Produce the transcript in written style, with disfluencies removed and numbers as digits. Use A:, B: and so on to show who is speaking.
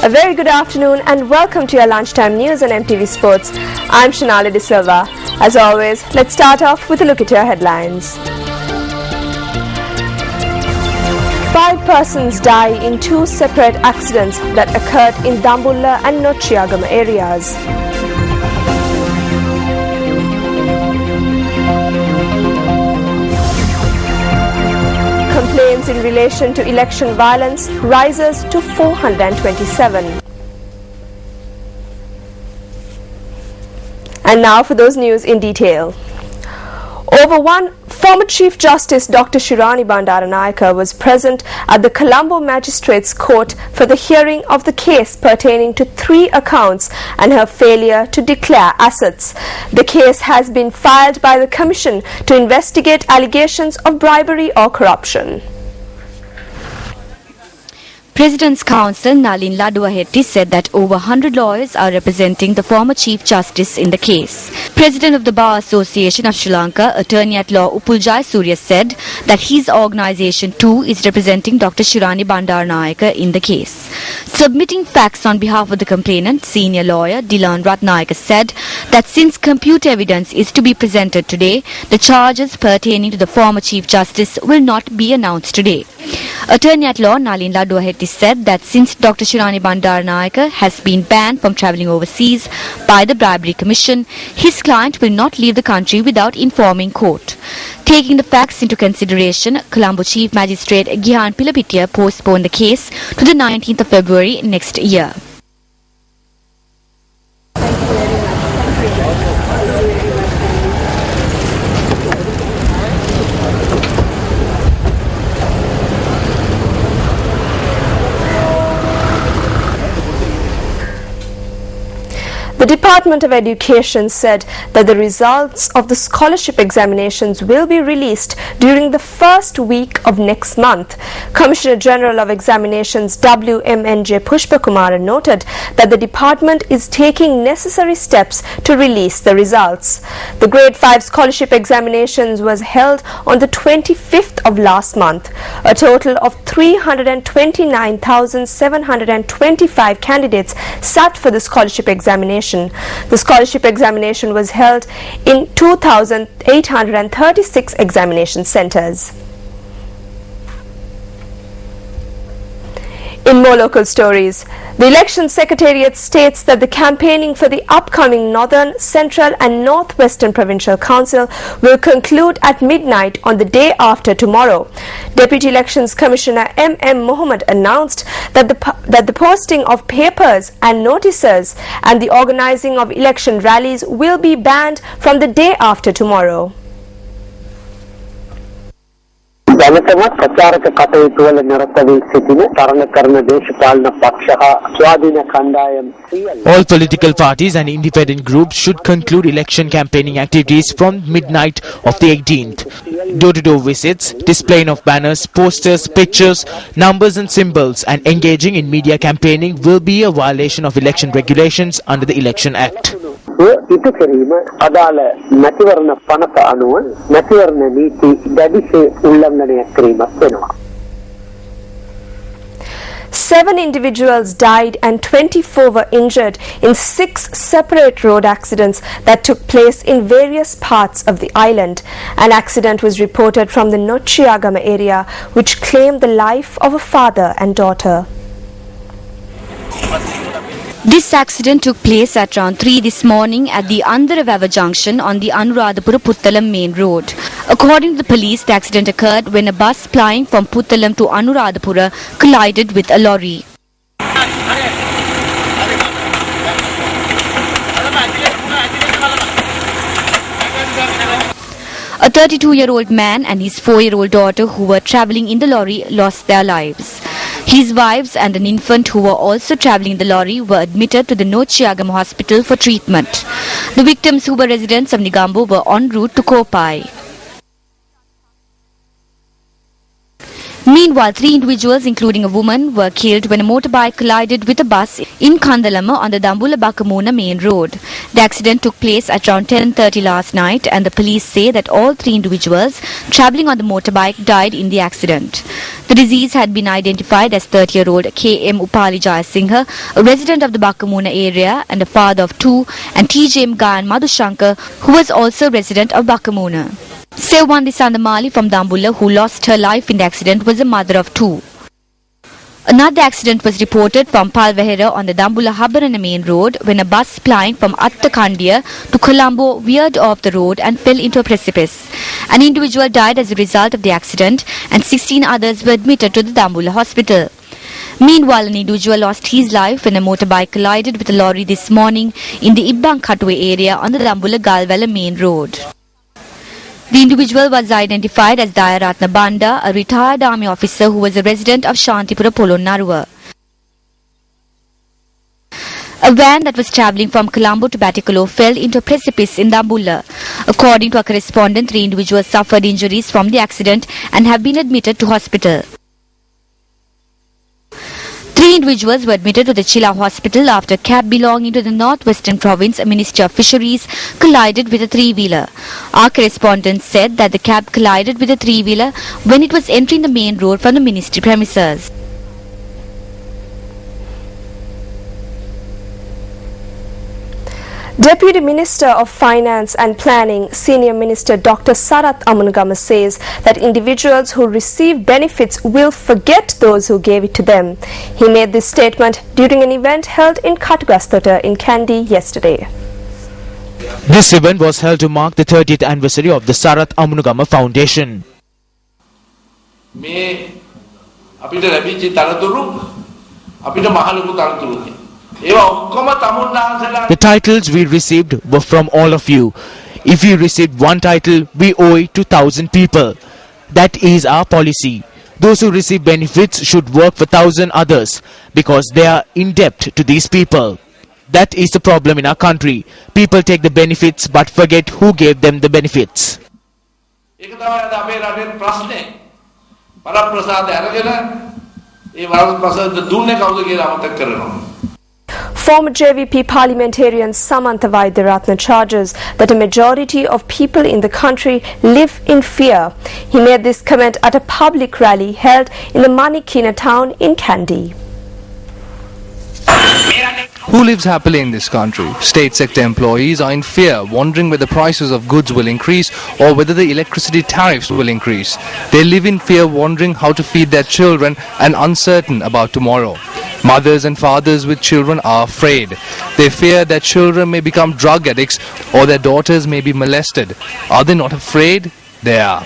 A: A very good afternoon and welcome to your lunchtime news on MTV Sports. I'm Shanali De Silva. As always, let's start off with a look at your headlines. 5 persons die in 2 separate accidents that occurred in Dambulla and Nochiagama areas. Complaints in relation to election violence rises to 427. And now for those news in detail. Former Chief Justice Dr. Shirani Bandaranayake was present at the Colombo Magistrates Court for the hearing of the case pertaining to 3 accounts and her failure to declare assets. The case has been filed by the Commission to investigate allegations of bribery or corruption.
B: President's Counsel Nalin Laduahetti said that over 100 lawyers are representing the former Chief Justice in the case. President of the Bar Association of Sri Lanka, Attorney at Law Upulajaya Surya said that his organisation too is representing Dr. Shirani Bandaranayake in the case. Submitting facts on behalf of the complainant, senior lawyer Dilan Ratnayake said that since computer evidence is to be presented today, the charges pertaining to the former Chief Justice will not be announced today. Attorney at Law Nalin Laduahetti said that since Dr. Shirani Bandaranayake has been banned from travelling overseas by the Bribery Commission, his client will not leave the country without informing court. Taking the facts into consideration, Colombo Chief Magistrate Gihan Pilapitiya postponed the case to the 19th of February next year.
A: The Department of Education said that the results of the scholarship examinations will be released during the first week of next month. Commissioner General of Examinations WMNJ Pushpakumara noted that the department is taking necessary steps to release the results. The Grade 5 scholarship examinations was held on the 25th of last month. A total of 329,725 candidates sat for the scholarship examination. The scholarship examination was held in 2,836 examination centres. In more local stories, the Election Secretariat states that the campaigning for the upcoming Northern, Central and Northwestern Provincial Council will conclude at midnight on the day after tomorrow. Deputy Elections Commissioner M.M. Mohammed announced that the posting of papers and notices and the organising of election rallies will be banned from the day after tomorrow.
C: දැනටමත් ප්‍රචාරක කටයුතු වල නිරත වී සිටින තරණ කරන දේශපාලන පක්ෂ හා ස්වාධීන කණ්ඩායම්
D: All political parties and independent groups should conclude election campaigning activities from midnight of the 18th. Door-to-door visits, displaying of banners, posters, pictures, numbers and symbols and engaging in media campaigning will be a violation of election regulations under the Election Act.
C: ඉටු කිරීම අදාළ මැතිවරණ පනත අනුව මැතිවරණ නීති දැඩිසේ උල්ලංඝනය කිරීමක් වෙනවා.
A: 7 individuals died and 24 were injured in 6 separate road accidents that took place in various parts of the island. An accident was reported from the Nochiagama area which claimed the life of a father and daughter.
B: This accident took place at around 3 this morning at the Andaravava junction on the Anuradhapura-Puttalam main road. According to the police, the accident occurred when a bus plying from Puttalam to Anuradhapura collided with a lorry. A 32-year-old man and his 4-year-old daughter who were travelling in the lorry lost their lives. His wives and an infant who were also travelling in the lorry were admitted to the Nochiagama hospital for treatment. The victims, who were residents of Negombo, were en route to Kopai. Meanwhile, 3 individuals, including a woman, were killed when a motorbike collided with a bus in Kandalama on the Dambula-Bakamuna main road. The accident took place at around 10:30 last night, and the police say that all 3 individuals travelling on the motorbike died in the accident. The deceased had been identified as 30-year-old K.M. Upali Jayasinghe, a resident of the Bakamuna area and a father of 2, and T.J.M. Gayan Madhushankar, who was also a resident of Bakamuna. Sevwandi Sandamali from Dambulla, who lost her life in the accident, was a mother of 2. Another accident was reported from Palvehera on the Dambulla-Habarana main road when a bus plying from Attakandia to Colombo veered off the road and fell into a precipice. An individual died as a result of the accident and 16 others were admitted to the Dambulla hospital. Meanwhile, an individual lost his life when a motorbike collided with a lorry this morning in the Ibbankatuwe area on the Dambulla-Galwala main road. The individual was identified as Dayaratna Banda, a retired army officer who was a resident of Shantipura Polonnaruwa. A van that was travelling from Colombo to Batikolo fell into a precipice in Dambulla. According to a correspondent, 3 individuals suffered injuries from the accident and have been admitted to hospital. 3 individuals were admitted to the Chilla hospital after a cab belonging to the Northwestern Province Ministry of Fisheries collided with a 3-wheeler. Our correspondent said that the cab collided with a 3-wheeler when it was entering the main road from the ministry premises.
A: Deputy Minister of Finance and Planning, Senior Minister Dr. Sarath Amunagama says that individuals who receive benefits will forget those who gave it to them. He made this statement during an event held in Katugastota in Kandy yesterday.
D: This event was held to mark the 30th anniversary of the Sarath Amunagama Foundation. The titles we received were from all of you. If you received one title, we owe it to 1,000 people. That is our policy. Those who receive benefits should work for 1,000 others because they are in debt to these people. That is the problem in our country. People take the benefits but forget who gave them the benefits.
A: Former JVP parliamentarian Samantha Vaidyaratna charges that a majority of people in the country live in fear. He made this comment at a public rally held in the Manikina town in Kandy.
E: Who lives happily in this country? State sector employees are in fear, wondering whether prices of goods will increase or whether the electricity tariffs will increase. They live in fear, wondering how to feed their children and uncertain about tomorrow. Mothers and fathers with children are afraid. They fear their children may become drug addicts or their daughters may be molested. Are they not afraid? They are.